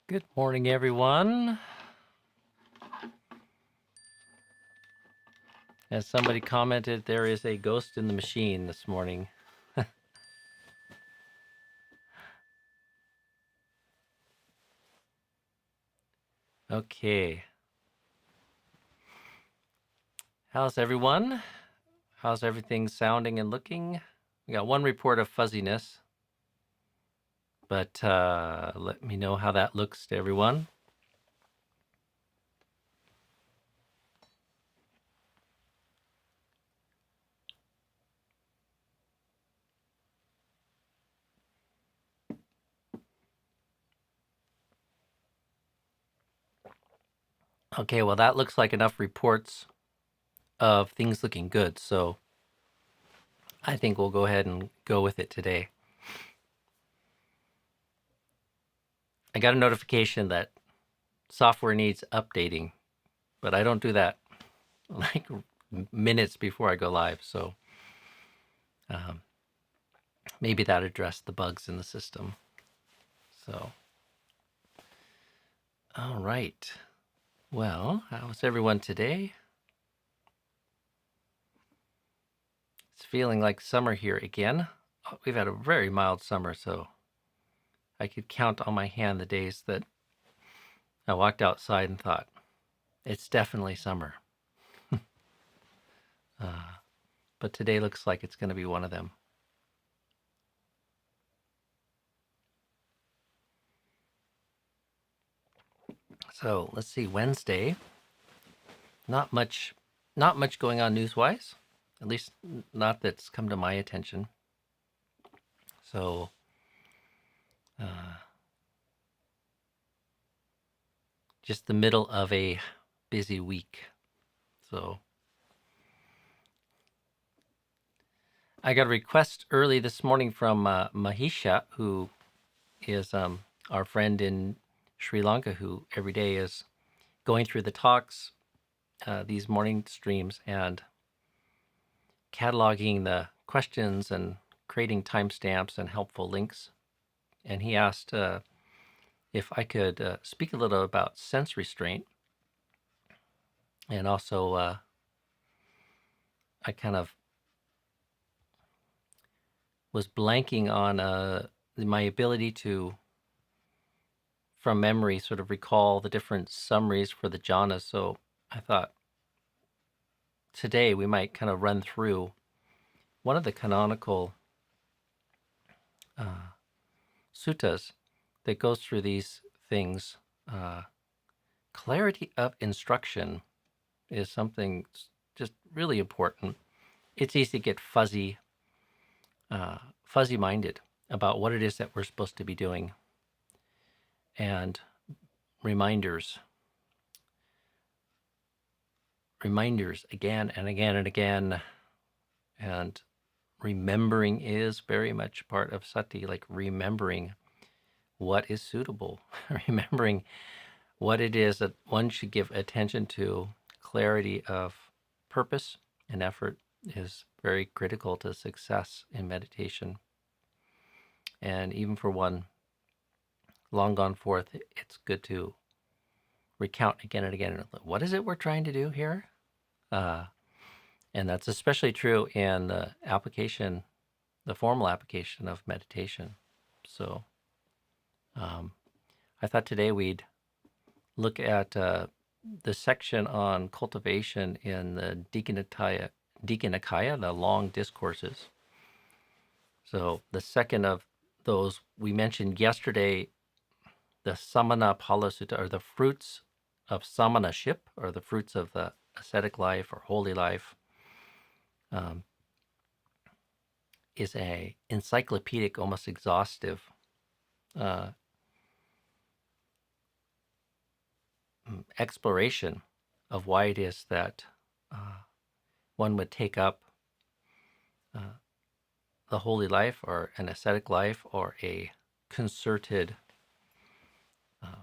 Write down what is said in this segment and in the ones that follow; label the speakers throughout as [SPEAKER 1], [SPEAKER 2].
[SPEAKER 1] Good morning, everyone. As somebody commented, there is a ghost in the machine this morning. Okay. How's everyone? How's everything sounding and looking? We got one report of fuzziness, but let me know how that looks to everyone. Okay, well, that looks like enough reports of things looking good, so I think we'll go ahead and go with it today. I got a notification that software needs updating, but I don't do that like minutes before I go live, so maybe that addressed the bugs in the system. So, all right. Well, how's everyone today? It's feeling like summer here again. We've had a very mild summer, so I could count on my hand the days that I walked outside and thought, it's definitely summer. But today looks like it's going to be one of them. So let's see, Wednesday. Not much going on news-wise, at least not that's come to my attention. So just the middle of a busy week. So I got a request early this morning from Mahisha, who is our friend in Sri Lanka, who every day is going through the talks, these morning streams, and cataloging the questions and creating timestamps and helpful links. And he asked if I could speak a little about sense restraint. And also, I kind of was blanking on my ability to, from memory, sort of recall the different summaries for the jhanas. So I thought today we might kind of run through one of the canonical suttas that goes through these things. Clarity of instruction is something just really important. It's easy to get fuzzy-minded about what it is that we're supposed to be doing. And reminders again and again and again. And remembering is very much part of Sati, like remembering what is suitable, remembering what it is that one should give attention to. Clarity of purpose and effort is very critical to success in meditation. And even for one long gone forth, it's good to recount again and again. What is it we're trying to do here? And that's especially true in the application, the formal application of meditation. So I thought today we'd look at the section on cultivation in the Dikha-nikāya, the long discourses. So the second of those we mentioned yesterday, the Sāmaññaphalasutta, or the fruits of samanaship, or the fruits of the ascetic life or holy life, is a encyclopedic, almost exhaustive exploration of why it is that one would take up the holy life or an ascetic life or a concerted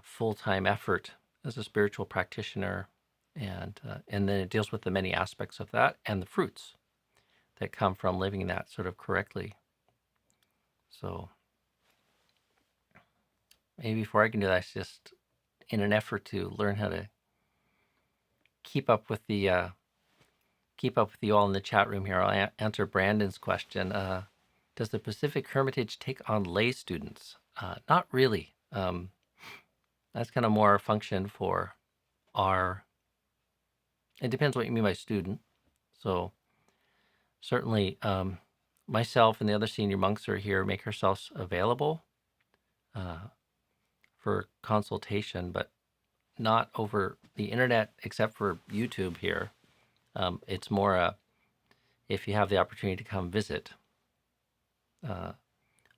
[SPEAKER 1] full-time effort as a spiritual practitioner, and then it deals with the many aspects of that and the fruits that come from living that sort of correctly. So maybe before I can do that, it's just in an effort to learn how to keep up with you all in the chat room here. I'll answer Brandon's question. Does the Pacific Hermitage take on lay students? Not really. That's kind of more a function for it depends what you mean by student. So certainly myself and the other senior monks who are here make ourselves available for consultation, but not over the internet except for YouTube here. It's more if you have the opportunity to come visit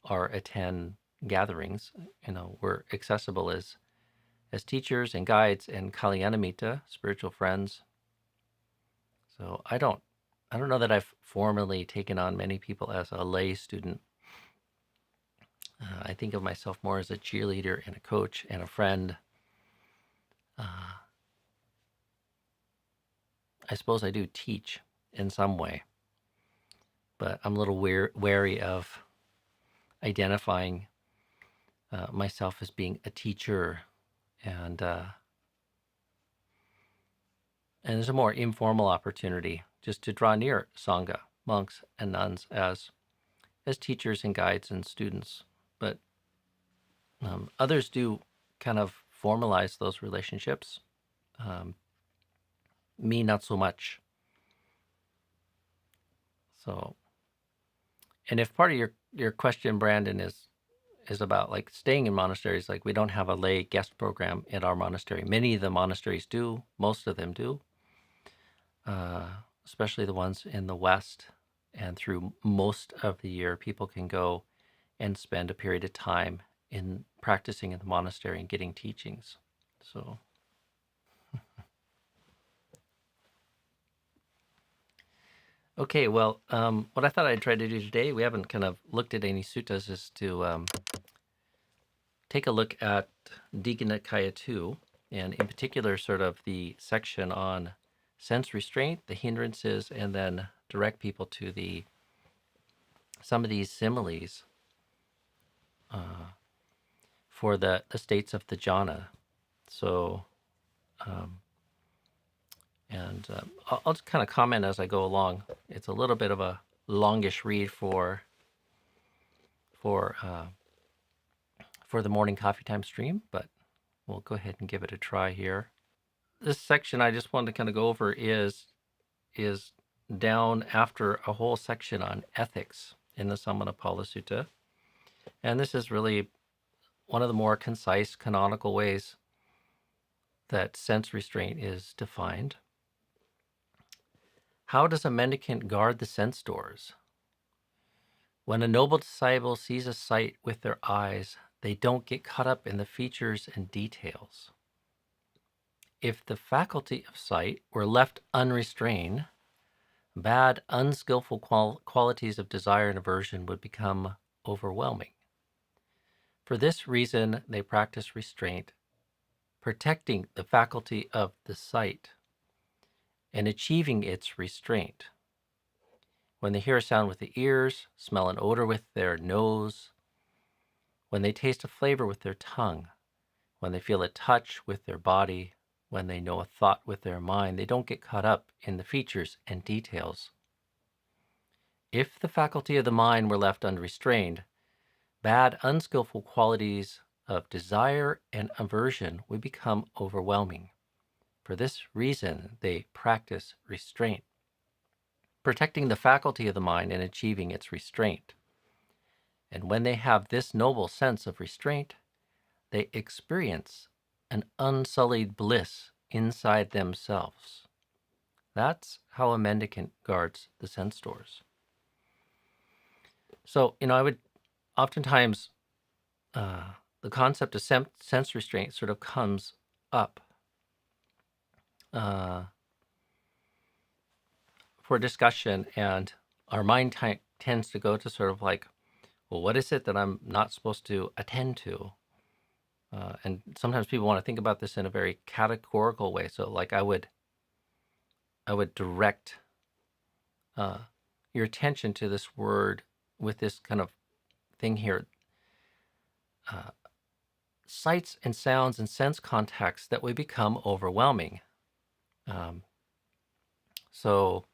[SPEAKER 1] or attend gatherings, we're accessible as teachers and guides and Kalyanamitta, spiritual friends. So I don't know that I've formally taken on many people as a lay student. I think of myself more as a cheerleader and a coach and a friend. I suppose I do teach in some way, but I'm a little wary of identifying myself as being a teacher, and there's a more informal opportunity just to draw near Sangha, monks and nuns, as teachers and guides and students. But others do kind of formalize those relationships. Me, not so much. So, and if part of your question, Brandon, is about like staying in monasteries, like we don't have a lay guest program in our monastery. Many of the monasteries do. Most of them do. Especially the ones in the West, and through most of the year, people can go and spend a period of time in practicing in the monastery and getting teachings. So, okay, well, what I thought I'd try to do today, we haven't kind of looked at any suttas, is to take a look at Digha Nikaya 2, and in particular, sort of the section on sense restraint, the hindrances, and then direct people to some of these similes for the states of the jhana. So, I'll just kind of comment as I go along. It's a little bit of a longish read for the morning coffee time stream, but we'll go ahead and give it a try here. This section I just wanted to kind of go over is down after a whole section on ethics in the Sāmaññaphalasutta. And this is really one of the more concise canonical ways that sense restraint is defined. How does a mendicant guard the sense doors? When a noble disciple sees a sight with their eyes, they don't get caught up in the features and details. If the faculty of sight were left unrestrained, bad, unskillful qualities of desire and aversion would become overwhelming. For this reason, they practice restraint, protecting the faculty of the sight and achieving its restraint. When they hear a sound with the ears, smell an odor with their nose, when they taste a flavor with their tongue, when they feel a touch with their body, when they know a thought with their mind, they don't get caught up in the features and details. If the faculty of the mind were left unrestrained, bad, unskillful qualities of desire and aversion would become overwhelming. For this reason, they practice restraint, protecting the faculty of the mind and achieving its restraint. And when they have this noble sense of restraint, they experience an unsullied bliss inside themselves. That's how a mendicant guards the sense doors. So, I would oftentimes, the concept of sense restraint sort of comes up for discussion, and our mind tends to go to sort of like, well, what is it that I'm not supposed to attend to? And sometimes people want to think about this in a very categorical way. So, like, I would direct your attention to this word with this kind of thing here. sights and sounds and sense contacts that we become overwhelming. So,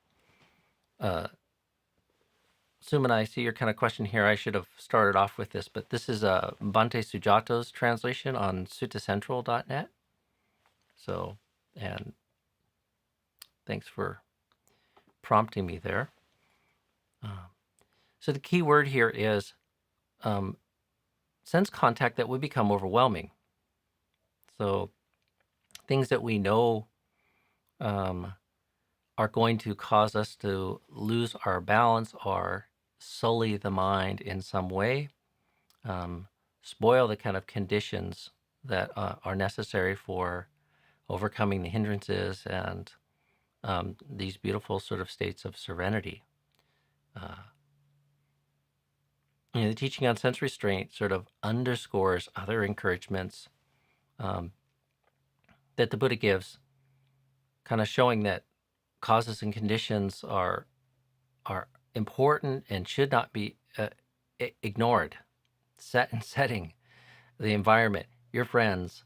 [SPEAKER 1] Suman, I see your kind of question here. I should have started off with this, but this is Bhante Sujato's translation on suttacentral.net. So, and thanks for prompting me there. So the key word here is sense contact that would become overwhelming. So things that we know are going to cause us to lose our balance or sully the mind in some way, spoil the kind of conditions that are necessary for overcoming the hindrances and these beautiful sort of states of serenity. The teaching on sense restraint sort of underscores other encouragements that the Buddha gives, kind of showing that causes and conditions are important and should not be ignored. Setting the environment, your friends,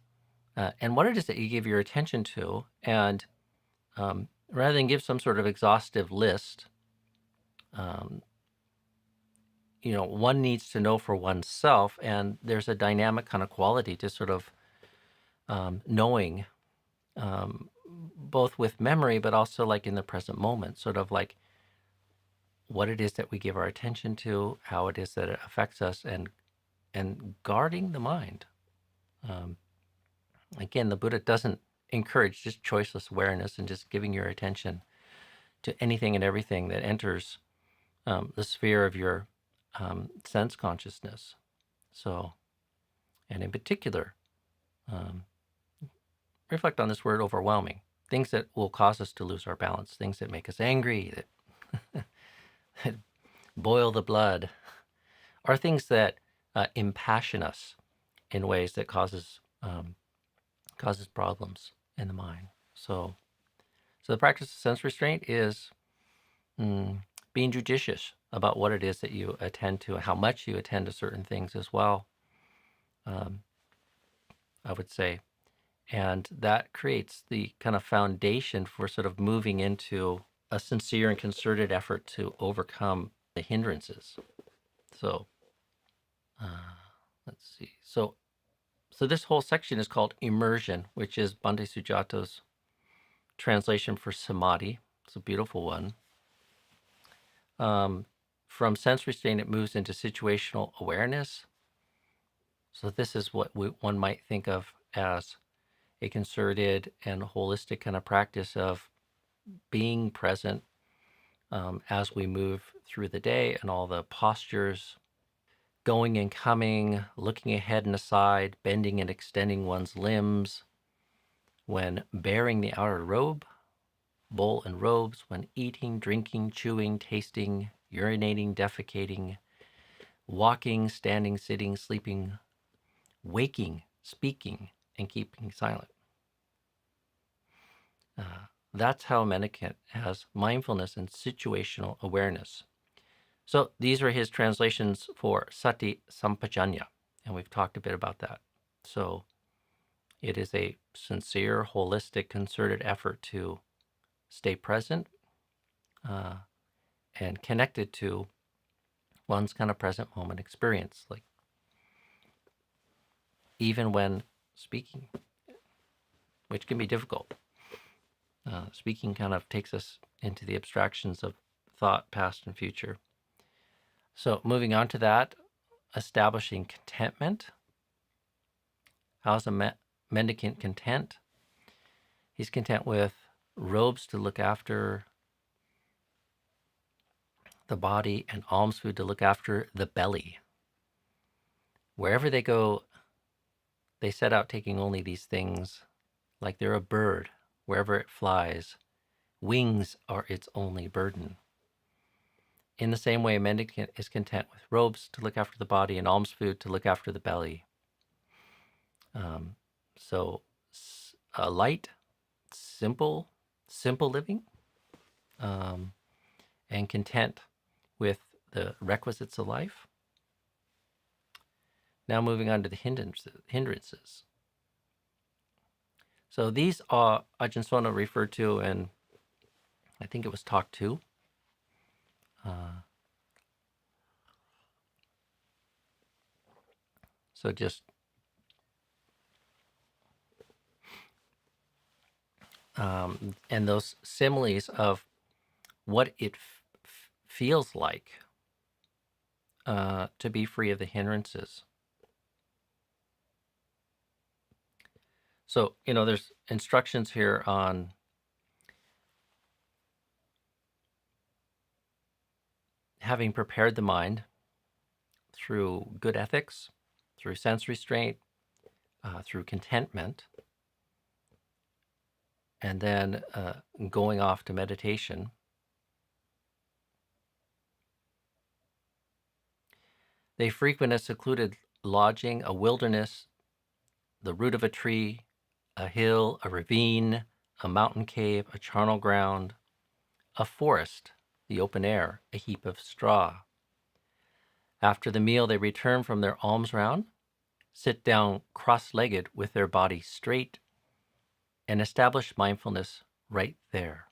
[SPEAKER 1] and what it is that you give your attention to, and rather than give some sort of exhaustive list, one needs to know for oneself, and there's a dynamic kind of quality to sort of knowing, both with memory, but also like in the present moment, sort of like what it is that we give our attention to, how it is that it affects us, and guarding the mind. Again, the Buddha doesn't encourage just choiceless awareness and just giving your attention to anything and everything that enters the sphere of your sense consciousness. So, and in particular, reflect on this word overwhelming. Things that will cause us to lose our balance, things that make us angry, that boil the blood, are things that impassion us in ways that causes problems in the mind. So the practice of sense restraint is being judicious about what it is that you attend to, how much you attend to certain things as well, I would say. And that creates the kind of foundation for sort of moving into a sincere and concerted effort to overcome the hindrances. So let's see. So this whole section is called immersion, which is Bhante Sujato's translation for samadhi. It's a beautiful one. From sense restraint, it moves into situational awareness. So this is what one might think of as a concerted and holistic kind of practice of being present as we move through the day, and all the postures, going and coming, looking ahead and aside, bending and extending one's limbs, when bearing the outer robe, bowl and robes, when eating, drinking, chewing, tasting, urinating, defecating, walking, standing, sitting, sleeping, waking, speaking, and keeping silent. That's how a mendicant has mindfulness and situational awareness. So these are his translations for Sati Sampajanya, and we've talked a bit about that. So it is a sincere, holistic, concerted effort to stay present and connected to one's kind of present moment experience, like even when speaking, which can be difficult. Speaking kind of takes us into the abstractions of thought, past, and future. So moving on to that, establishing contentment. How's a mendicant content? He's content with robes to look after the body and alms food to look after the belly. Wherever they go, they set out taking only these things, like they're a bird. Wherever it flies, wings are its only burden. In the same way, a mendicant is content with robes to look after the body and alms food to look after the belly. So a light, simple living, and content with the requisites of life. Now moving on to the hindrances. So these are Ajahn Sudanto referred to in, I think it was talk 2. So just and those similes of what it feels like to be free of the hindrances. So, there's instructions here on having prepared the mind through good ethics, through sense restraint, through contentment, and then going off to meditation. They frequent a secluded lodging, a wilderness, the root of a tree, a hill, a ravine, a mountain cave, a charnel ground, a forest, the open air, a heap of straw. After the meal, they return from their alms round, sit down cross-legged with their body straight, and establish mindfulness right there.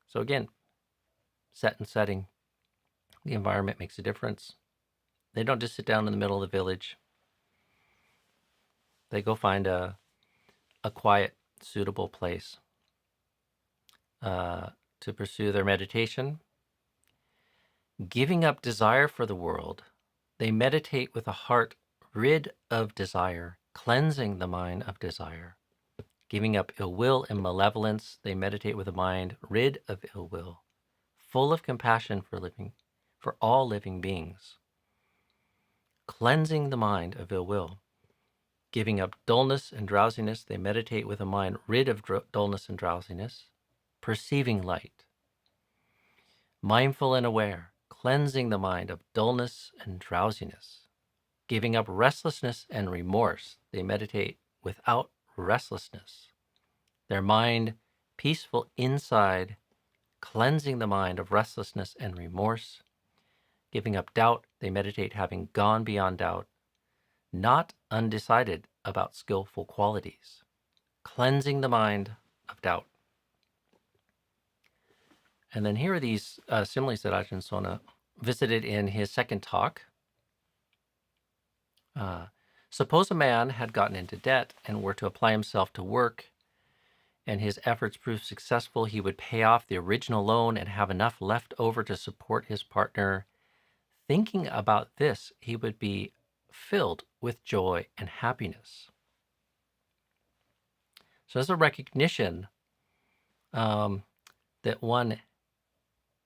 [SPEAKER 1] So again, set and setting, the environment makes a difference. They don't just sit down in the middle of the village. They go find a quiet, suitable place to pursue their meditation. Giving up desire for the world, they meditate with a heart rid of desire, cleansing the mind of desire. Giving up ill will and malevolence, they meditate with a mind rid of ill will, full of compassion for all living beings. Cleansing the mind of ill will. Giving up dullness and drowsiness, they meditate with a mind rid of dullness and drowsiness, perceiving light. Mindful and aware, cleansing the mind of dullness and drowsiness. Giving up restlessness and remorse, they meditate without restlessness. Their mind peaceful inside, cleansing the mind of restlessness and remorse. Giving up doubt, they meditate having gone beyond doubt, not undecided about skillful qualities, cleansing the mind of doubt. And then here are these similes that Ajahn Sudanto visited in his second talk. Suppose a man had gotten into debt and were to apply himself to work, and his efforts proved successful, he would pay off the original loan and have enough left over to support his partner. Thinking about this, he would be filled with joy and happiness. So there's a recognition that one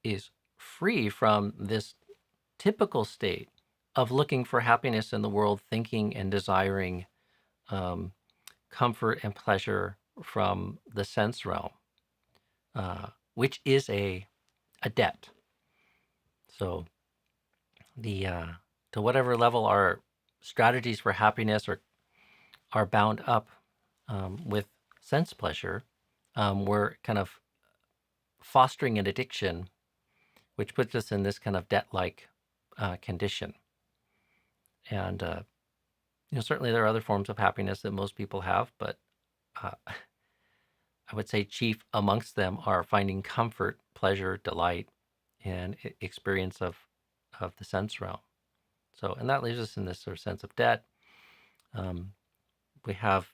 [SPEAKER 1] is free from this typical state of looking for happiness in the world, thinking and desiring comfort and pleasure from the sense realm, which is a debt. So to whatever level our strategies for happiness are bound up with sense pleasure, we're kind of fostering an addiction, which puts us in this kind of debt-like condition. And certainly there are other forms of happiness that most people have, but I would say chief amongst them are finding comfort, pleasure, delight, and experience of the sense realm. So, and that leaves us in this sort of sense of debt. We have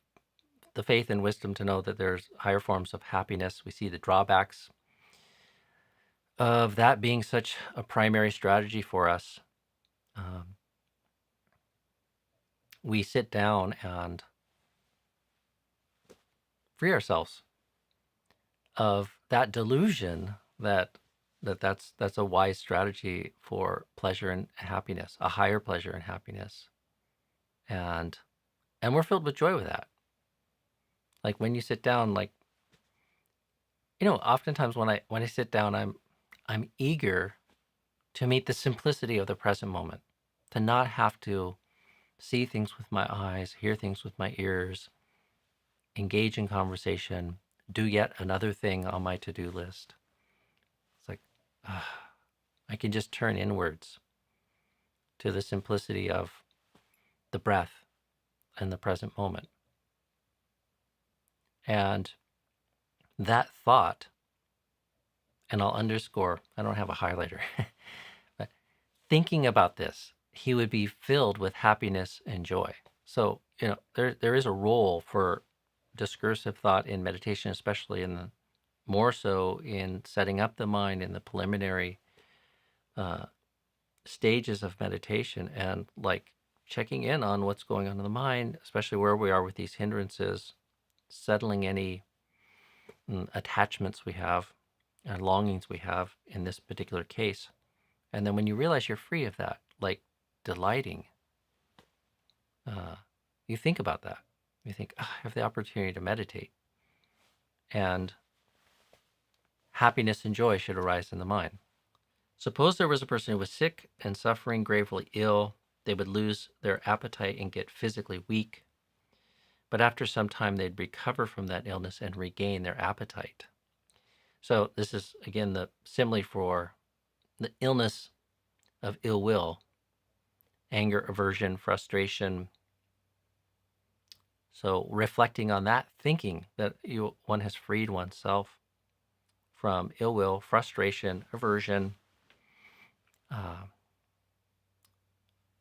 [SPEAKER 1] the faith and wisdom to know that there's higher forms of happiness. We see the drawbacks of that being such a primary strategy for us. We sit down and free ourselves of that delusion that's a wise strategy for pleasure and happiness, a higher pleasure and happiness, and we're filled with joy with that. Like when you sit down, like oftentimes when I sit down, I'm eager to meet the simplicity of the present moment, to not have to see things with my eyes, hear things with my ears, engage in conversation, do yet another thing on my to-do list. It's like, I can just turn inwards to the simplicity of the breath and the present moment. And that thought, and I'll underscore, I don't have a highlighter, but thinking about this, he would be filled with happiness and joy. So, there is a role for discursive thought in meditation, especially more so in setting up the mind in the preliminary stages of meditation, and like checking in on what's going on in the mind, especially where we are with these hindrances, settling any attachments we have and longings we have in this particular case. And then when you realize you're free of that, like delighting, you think about that. You think, I have the opportunity to meditate. And happiness and joy should arise in the mind. Suppose there was a person who was sick and suffering gravely ill. They would lose their appetite and get physically weak. But after some time, they'd recover from that illness and regain their appetite. So this is, again, the simile for the illness of ill will, anger, aversion, frustration. So reflecting on that, thinking that one has freed oneself from ill will, frustration, aversion.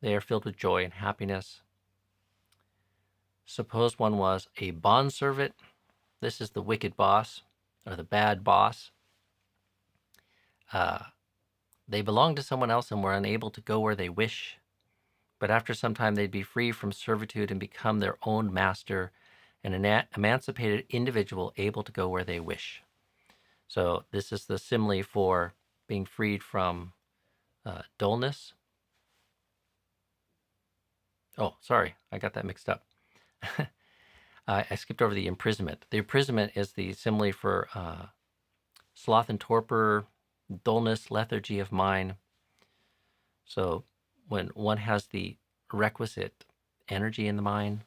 [SPEAKER 1] They are filled with joy and happiness. Suppose one was a bondservant. This is the wicked boss, or the bad boss. They belonged to someone else and were unable to go where they wish. But after some time, they'd be free from servitude and become their own master, an emancipated individual able to go where they wish. So this is the simile for being freed from dullness. Oh, sorry, I got that mixed up. I skipped over the imprisonment. The imprisonment is the simile for sloth and torpor, dullness, lethargy of mind. So when one has the requisite energy in the mind,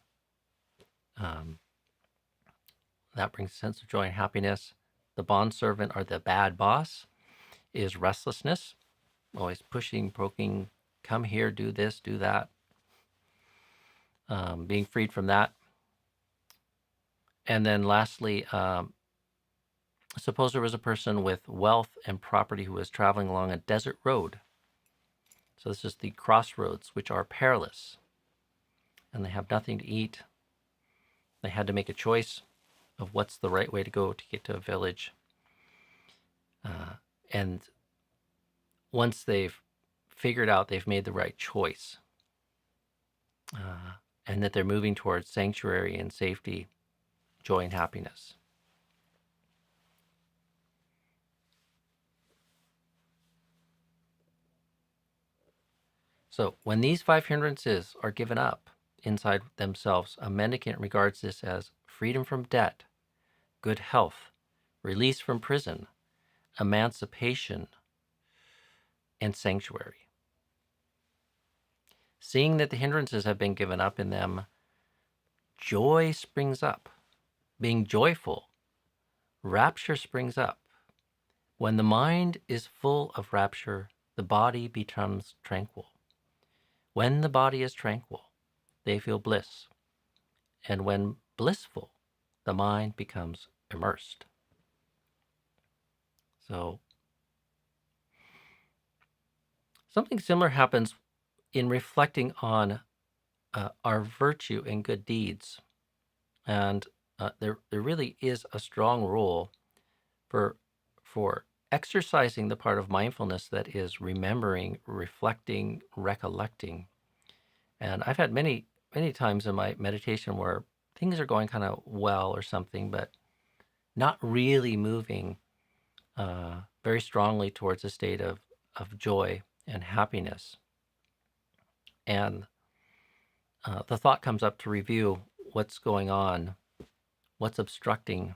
[SPEAKER 1] that brings a sense of joy and happiness. The bondservant, or the bad boss, is restlessness, always pushing, poking, come here, do this, do that. Being freed from that. And then lastly, suppose there was a person with wealth and property who was traveling along a desert road. So this is the crossroads, which are perilous. And they have nothing to eat. They had to make a choice of what's the right way to go to get to a village. And once they've figured out they've made the right choice, and that they're moving towards sanctuary and safety, joy and happiness. So when these 5 hindrances are given up inside themselves, a mendicant regards this as freedom from debt, good health, release from prison, emancipation, and sanctuary. Seeing that the hindrances have been given up in them, joy springs up. Being joyful, rapture springs up. When the mind is full of rapture, the body becomes tranquil. When the body is tranquil, they feel bliss. And when blissful, the mind becomes immersed. So something similar happens in reflecting on our virtue and good deeds. And there really is a strong role for exercising the part of mindfulness that is remembering, reflecting, recollecting. And I've had many times in my meditation where things are going kind of well or something, but not really moving very strongly towards a state of joy and happiness. And the thought comes up to review what's going on, what's obstructing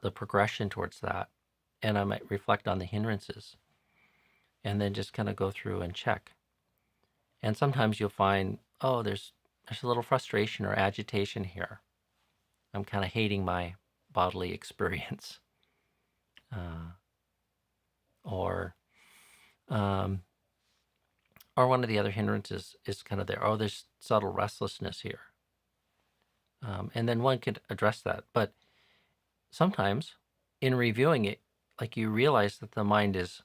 [SPEAKER 1] the progression towards that. And I might reflect on the hindrances and then just kind of go through and check. And sometimes you'll find, oh, there's a little frustration or agitation here. I'm kind of hating my bodily experience. Or or one of the other hindrances is kind of there. Oh, there's subtle restlessness here. And then one could address that. But sometimes in reviewing it, like you realize that the mind is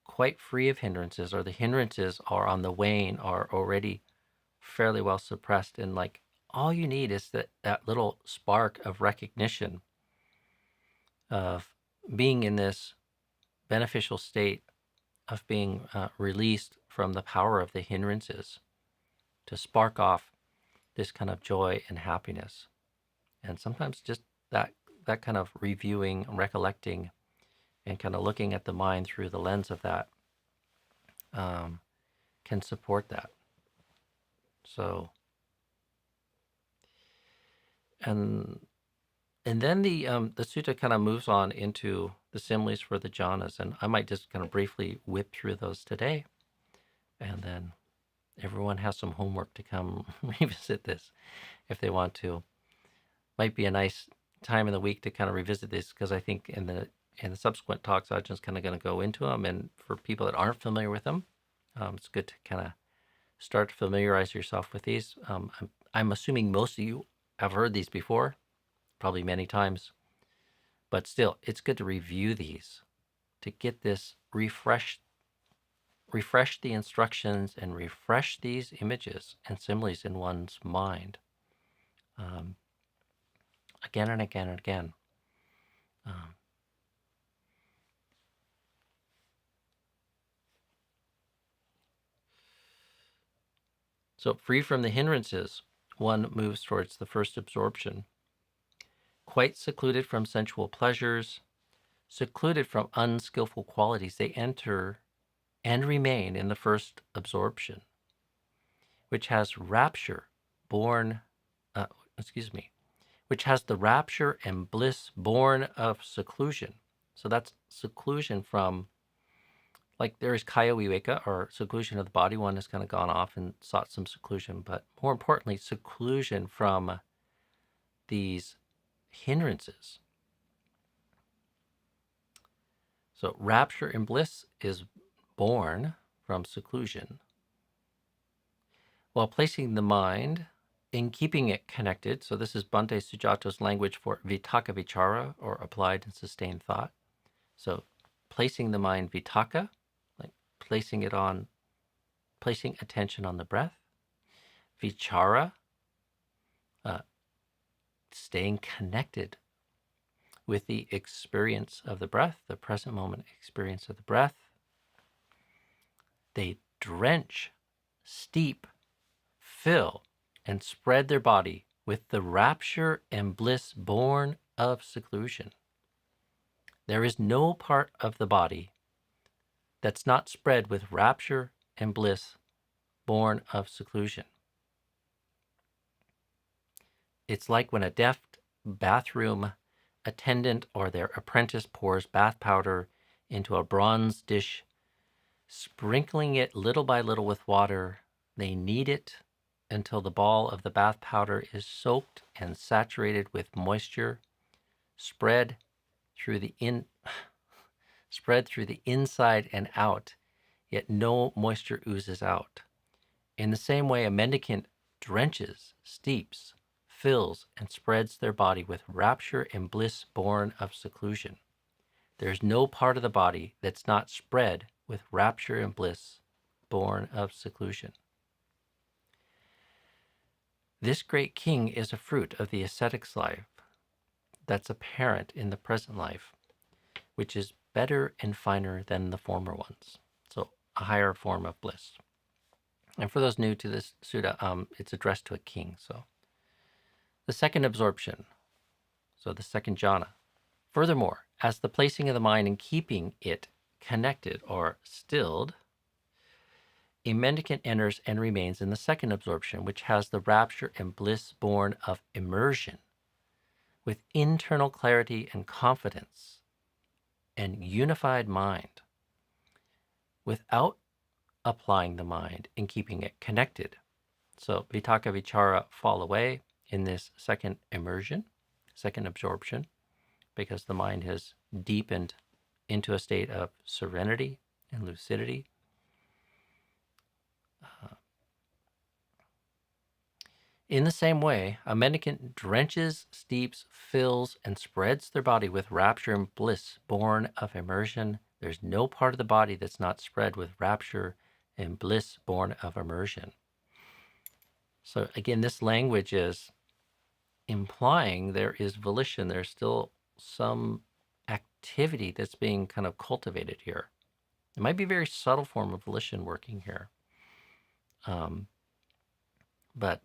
[SPEAKER 1] quite free of hindrances, or the hindrances are on the wane, are already fairly well suppressed. And like all you need is that little spark of recognition of being in this beneficial state of being released from the power of the hindrances to spark off this kind of joy and happiness. And sometimes just that kind of reviewing, recollecting, and kind of looking at the mind through the lens of that can support that. So, and then the sutta kind of moves on into the similes for the jhanas, and I might just kind of briefly whip through those today, and then everyone has some homework to come revisit this if they want to. Might be a nice time in the week to kind of revisit this, because I think in the subsequent talks, Ajahn kind of going to go into them, and for people that aren't familiar with them, it's good to kind of start to familiarize yourself with these. I'm assuming most of you have heard these before, probably many times, but still, it's good to review these to get this refresh the instructions and refresh these images and similes in one's mind again and again and again. So free from the hindrances, one moves towards the first absorption. Quite secluded from sensual pleasures, secluded from unskillful qualities, they enter and remain in the first absorption, which has rapture born, which has the rapture and bliss born of seclusion. So that's seclusion from, like there is kaya viveka, or seclusion of the body. One has kind of gone off and sought some seclusion, but more importantly, seclusion from these hindrances. So rapture and bliss is born from seclusion, while placing the mind in keeping it connected. So this is Bhante Sujato's language for vitaka vichara, or applied and sustained thought. So placing the mind vitaka, like placing attention on the breath. Vichara, staying connected with the experience of the breath, the present moment experience of the breath. They drench, steep, fill, and spread their body with the rapture and bliss born of seclusion. There is no part of the body that's not spread with rapture and bliss born of seclusion. It's like when a deft bathroom attendant or their apprentice pours bath powder into a bronze dish, sprinkling it little by little with water. They knead it until the ball of the bath powder is soaked and saturated with moisture, spread through the inside and out, yet no moisture oozes out. In the same way, a mendicant drenches, steeps, fills, and spreads their body with rapture and bliss born of seclusion. There is no part of the body that's not spread with rapture and bliss born of seclusion. This great king is a fruit of the ascetic's life that's apparent in the present life, which is better and finer than the former ones. So a higher form of bliss. And for those new to this sutta, it's addressed to a king. So the second absorption, so the second jhana. Furthermore, as the placing of the mind and keeping it connected or stilled, a mendicant enters and remains in the second absorption, which has the rapture and bliss born of immersion, with internal clarity and confidence and unified mind, without applying the mind and keeping it connected. So vitaka vichara fall away in this second immersion, second absorption, because the mind has deepened into a state of serenity and lucidity. In the same way, a mendicant drenches, steeps, fills, and spreads their body with rapture and bliss born of immersion. There's no part of the body that's not spread with rapture and bliss born of immersion. So again, this language is implying there is volition. There's still some activity that's being kind of cultivated here. It might be a very subtle form of volition working here. But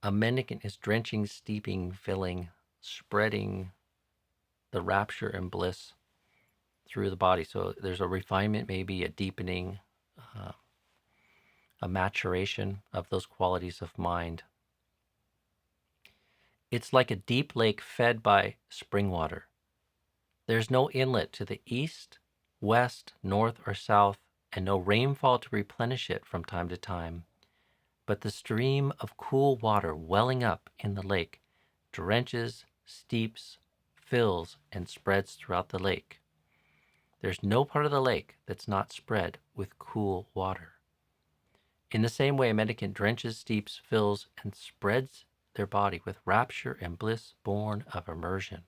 [SPEAKER 1] a mendicant is drenching, steeping, filling, spreading the rapture and bliss through the body. So there's a refinement, maybe a deepening, a maturation of those qualities of mind. It's like a deep lake fed by spring water. There's no inlet to the east, west, north, or south, and no rainfall to replenish it from time to time. But the stream of cool water welling up in the lake drenches, steeps, fills, and spreads throughout the lake. There's no part of the lake that's not spread with cool water. In the same way, a mendicant drenches, steeps, fills, and spreads their body with rapture and bliss born of immersion.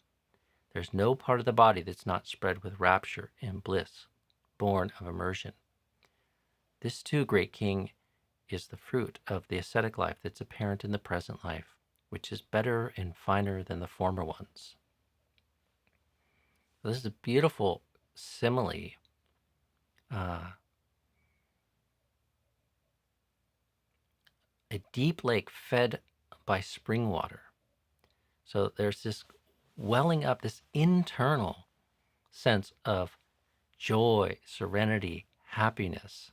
[SPEAKER 1] There's no part of the body that's not spread with rapture and bliss born of immersion. This too, great King, is the fruit of the ascetic life that's apparent in the present life, which is better and finer than the former ones. So this is a beautiful simile. A deep lake fed by spring water. So there's this welling up, this internal sense of joy, serenity, happiness.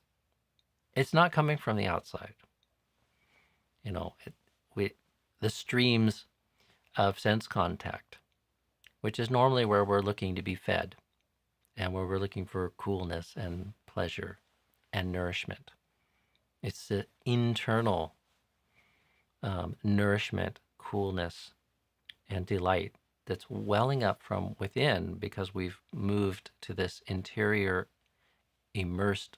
[SPEAKER 1] It's not coming from the outside. The streams of sense contact, which is normally where we're looking to be fed and where we're looking for coolness and pleasure and nourishment. It's the internal nourishment, coolness, and delight that's welling up from within because we've moved to this interior immersed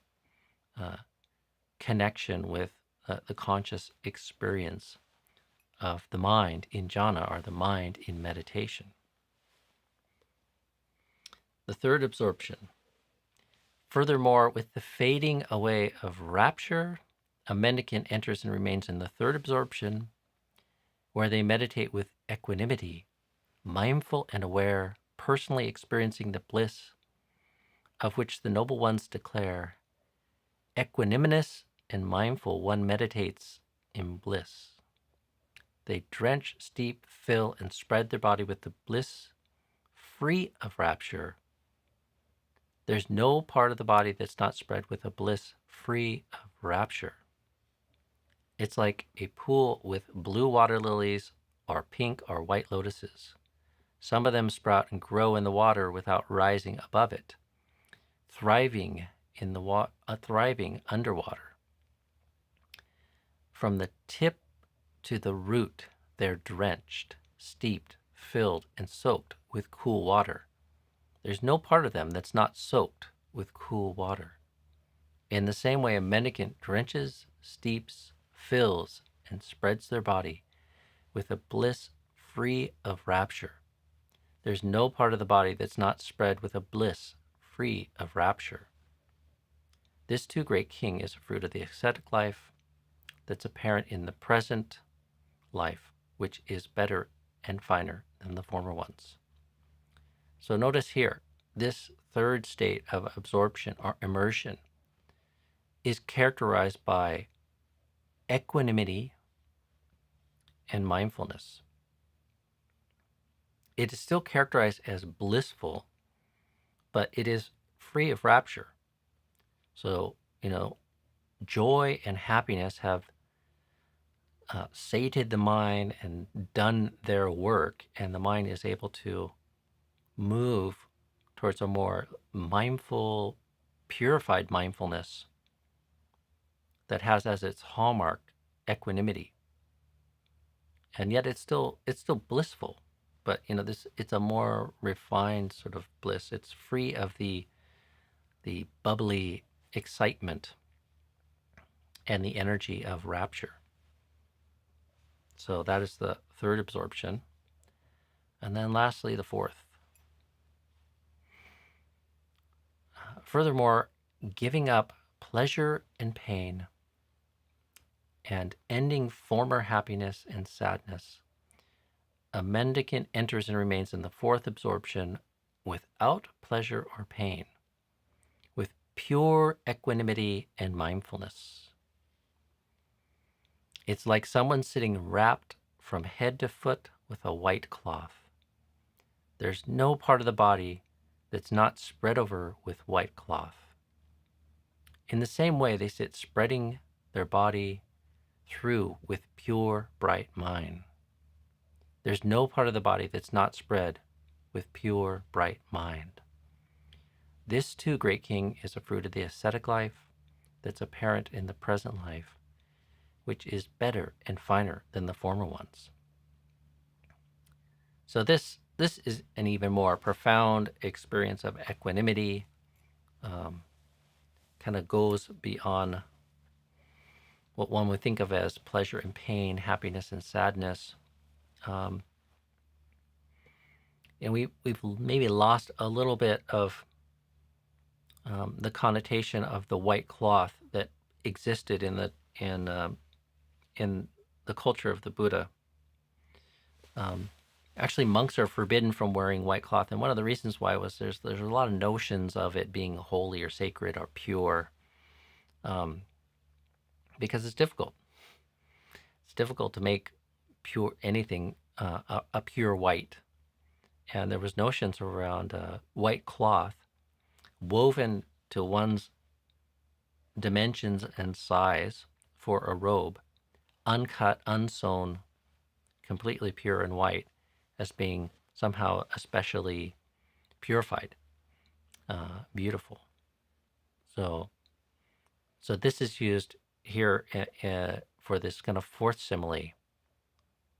[SPEAKER 1] connection with the conscious experience of the mind in jhana, or the mind in meditation. The third absorption. Furthermore, with the fading away of rapture, a mendicant enters and remains in the third absorption, where they meditate with equanimity, mindful and aware, personally experiencing the bliss of which the noble ones declare, equanimous and mindful, one meditates in bliss. They drench, steep, fill, and spread their body with the bliss free of rapture. There's no part of the body that's not spread with a bliss free of rapture. It's like a pool with blue water lilies or pink or white lotuses. Some of them sprout and grow in the water without rising above it, thriving underwater. From the tip to the root, they're drenched, steeped, filled, and soaked with cool water. There's no part of them that's not soaked with cool water. In the same way, a mendicant drenches, steeps, fills, and spreads their body with a bliss free of rapture. There's no part of the body that's not spread with a bliss free of rapture. This too, great King, is a fruit of the ascetic life that's apparent in the present life, which is better and finer than the former ones. So notice here, this third state of absorption or immersion is characterized by equanimity and mindfulness. It is still characterized as blissful, but it is free of rapture. So, joy and happiness have sated the mind and done their work, and the mind is able to move towards a more mindful, purified mindfulness that has as its hallmark equanimity. And yet it's still blissful, but it's a more refined sort of bliss. It's free of the bubbly excitement and the energy of rapture. So that is the third absorption. And then lastly, the fourth. Furthermore, giving up pleasure and pain and ending former happiness and sadness, a mendicant enters and remains in the fourth absorption without pleasure or pain, with pure equanimity and mindfulness. It's like someone sitting wrapped from head to foot with a white cloth. There's no part of the body that's not spread over with white cloth. In the same way, they sit spreading their body through with pure, bright mind. There's no part of the body that's not spread with pure, bright mind. This too, Great King, is a fruit of the ascetic life that's apparent in the present life, which is better and finer than the former ones. So this is an even more profound experience of equanimity, kind of goes beyond what one would think of as pleasure and pain, happiness and sadness. And we've maybe lost a little bit of the connotation of the white cloth that existed in the culture of the Buddha. Actually, monks are forbidden from wearing white cloth, and one of the reasons why was there's a lot of notions of it being holy or sacred or pure, because it's difficult. It's difficult to make pure anything a pure white, and there was notions around white cloth woven to one's dimensions and size for a robe, uncut, unsewn, completely pure and white, as being somehow especially purified, beautiful. So this is used here for this kind of fourth simile.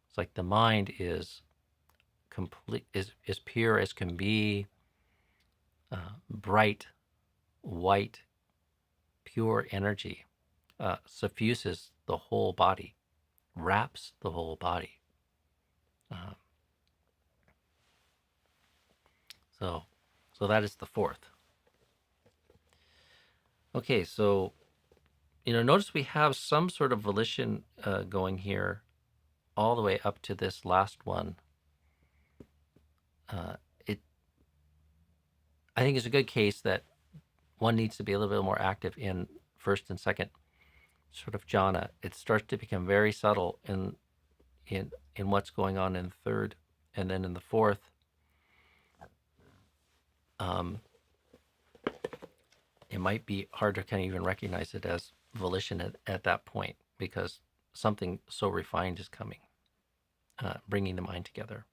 [SPEAKER 1] It's like the mind is complete, is pure as can be, bright, white, pure energy, suffuses the whole body, wraps the whole body. So that is the fourth. Okay, so notice we have some sort of volition going here, all the way up to this last one. I think it's a good case that one needs to be a little bit more active in first and second sort of jhana. It starts to become very subtle in what's going on in third, and then in the fourth. It might be hard to kind of even recognize it as volition at that point, because something so refined is coming, bringing the mind together.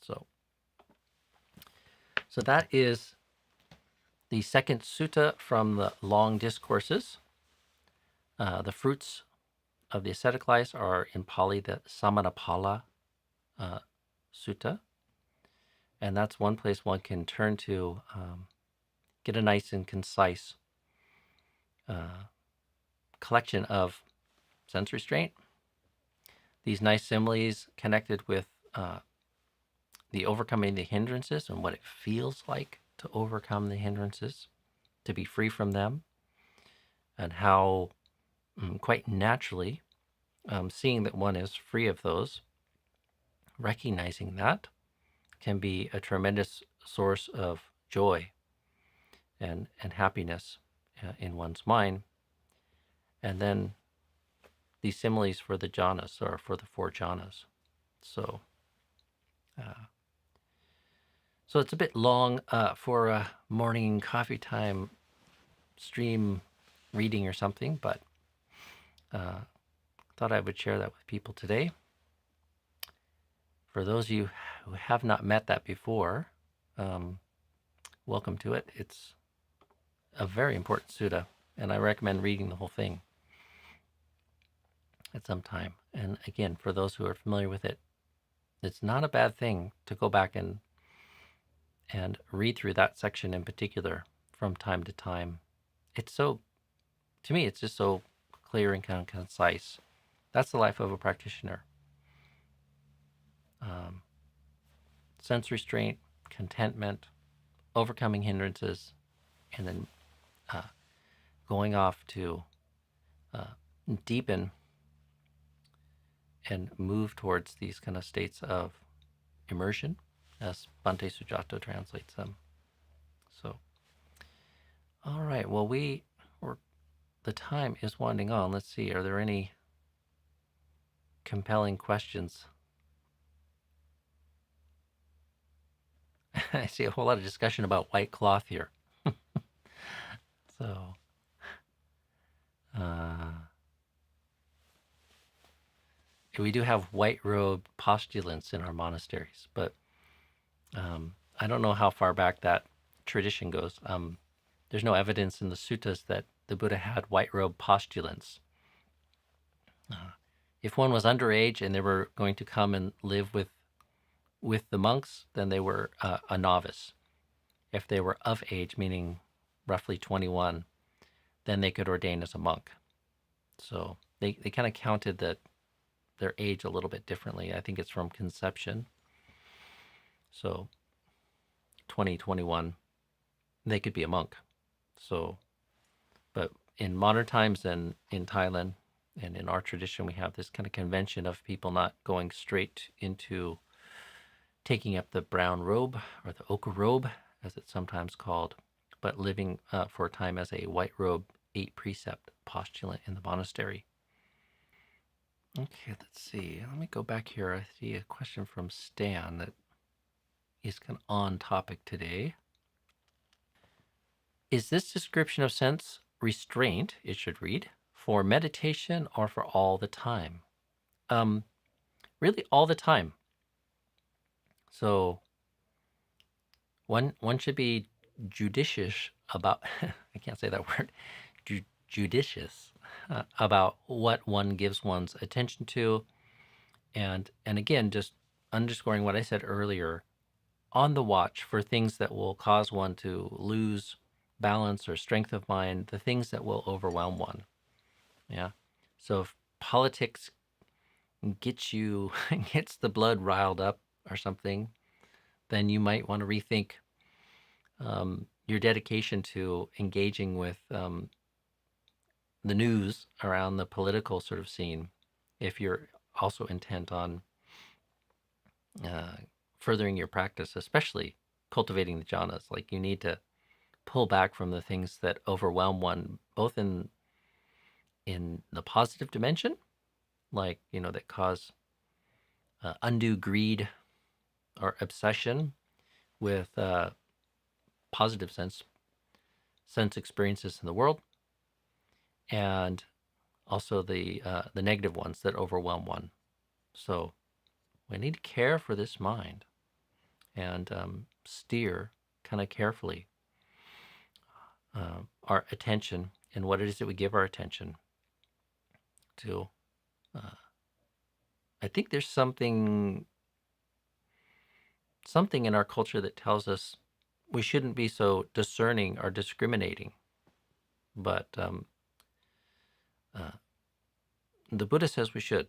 [SPEAKER 1] So that is the second sutta from the long discourses. The fruits of the ascetic life are in Pali the Sāmaññaphalasutta, and that's one place one can turn to get a nice and concise collection of sense restraint. These nice similes connected with the overcoming the hindrances and what it feels like to overcome the hindrances, to be free from them, and how quite naturally, seeing that one is free of those, recognizing that can be a tremendous source of joy and happiness in one's mind. And then these similes for the jhanas, or for the four jhanas. So it's a bit long for a morning coffee time stream reading or something, but thought I would share that with people today. For those of you who have not met that before, welcome to it. It's a very important sutta, and I recommend reading the whole thing at some time. And again, for those who are familiar with it, it's not a bad thing to go back and read through that section in particular from time to time. It's so, to me, it's just so clear and concise. That's the life of a practitioner. Sense restraint, contentment, overcoming hindrances, and then going off to deepen and move towards these kind of states of immersion, as Bhante Sujato translates them. So, all right, well, the time is winding on. Let's see, are there any compelling questions? I see a whole lot of discussion about white cloth here. So, we do have white robe postulants in our monasteries, but I don't know how far back that tradition goes. There's no evidence in the suttas that the Buddha had white robe postulants. If one was underage and they were going to come and live with the monks, then they were a novice. If they were of age, meaning roughly 21, then they could ordain as a monk. So they kind of counted their age a little bit differently. I think it's from conception. So 20, 21, they could be a monk. So, but in modern times and in Thailand and in our tradition, we have this kind of convention of people not going straight into taking up the brown robe or the ochre robe, as it's sometimes called, but living for a time as a white robe 8 precept postulant in the monastery. Okay, let's see. Let me go back here. I see a question from Stan that is kind of on topic today. Is this description of sense restraint, it should read, for meditation or for all the time? Really all the time. So one should be judicious about, I can't say that word, judicious about what one gives one's attention to. And again, just underscoring what I said earlier, on the watch for things that will cause one to lose balance or strength of mind, the things that will overwhelm one. Yeah. So if politics gets the blood riled up or something, then you might want to rethink your dedication to engaging with the news around the political sort of scene, if you're also intent on furthering your practice, especially cultivating the jhanas. Like, you need to pull back from the things that overwhelm one, both in the positive dimension, like, that cause undue greed or obsession with positive sense experiences in the world, and also the negative ones that overwhelm one. So we need to care for this mind and steer kind of carefully our attention and what it is that we give our attention to. I think there's something in our culture that tells us we shouldn't be so discerning or discriminating. But the Buddha says we should.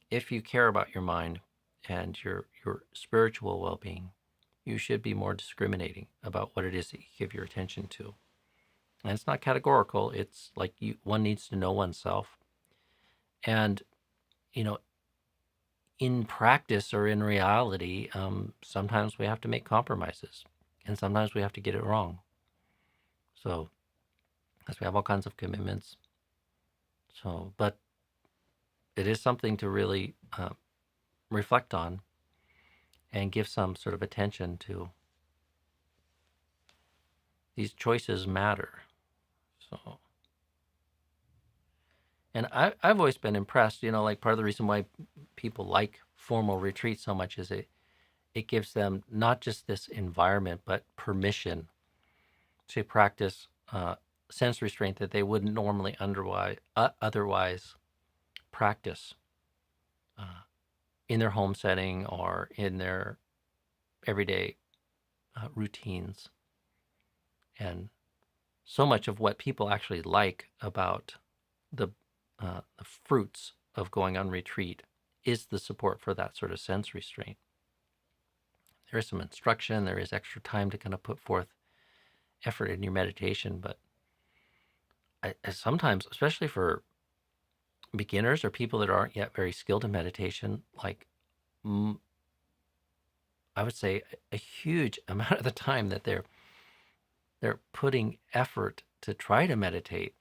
[SPEAKER 1] If you care about your mind and your spiritual well-being, you should be more discriminating about what it is that you give your attention to. And it's not categorical. It's like one needs to know oneself. And, in practice or in reality, sometimes we have to make compromises, and sometimes we have to get it wrong. So, because we have all kinds of commitments. So, but it is something to really reflect on and give some sort of attention to. These choices matter. So, and I've always been impressed, like, part of the reason why people like formal retreats so much is it gives them not just this environment, but permission to practice sense restraint that they wouldn't normally otherwise practice in their home setting or in their everyday routines. And so much of what people actually like about the the fruits of going on retreat is the support for that sort of sense restraint. There is some instruction, there is extra time to kind of put forth effort in your meditation, but I sometimes, especially for beginners or people that aren't yet very skilled in meditation, like I would say a huge amount of the time that they're putting effort to try to meditate,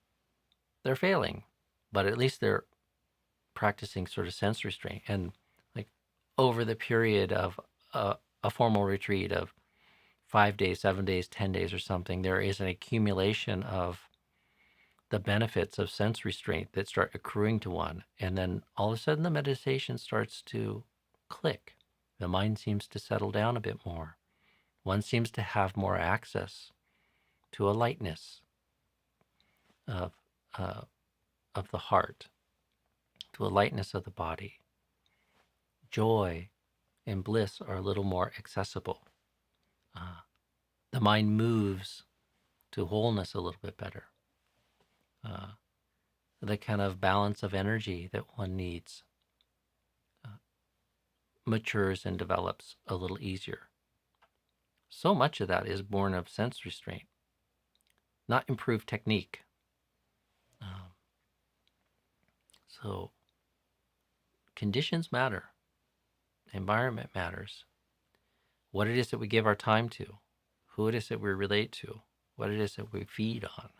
[SPEAKER 1] they're failing, but at least they're practicing sort of sense restraint. And like over the period of a formal retreat of 5 days, 7 days, 10 days or something, there is an accumulation of the benefits of sense restraint that start accruing to one. And then all of a sudden the meditation starts to click. The mind seems to settle down a bit more. One seems to have more access to a lightness of the heart, to a lightness of the body. Joy and bliss are a little more accessible. The mind moves to wholeness a little bit better. The kind of balance of energy that one needs matures and develops a little easier. So much of that is born of sense restraint, not improved technique. So conditions matter. Environment matters. What it is that we give our time to, who it is that we relate to, what it is that we feed on.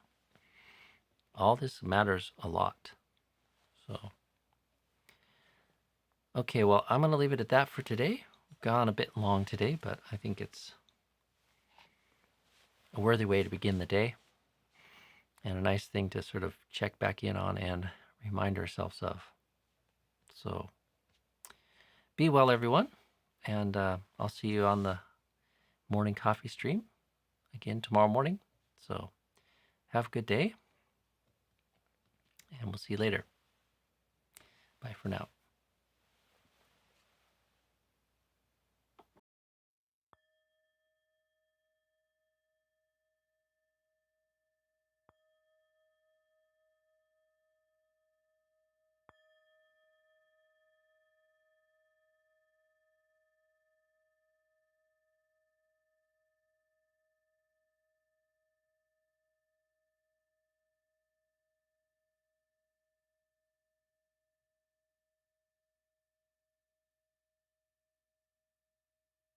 [SPEAKER 1] All this matters a lot. So, okay, well, I'm going to leave it at that for today. We've gone a bit long today, but I think it's a worthy way to begin the day and a nice thing to sort of check back in on and remind ourselves of. So, be well, everyone, and I'll see you on the morning coffee stream again tomorrow morning. So, have a good day, and we'll see you later. Bye for now.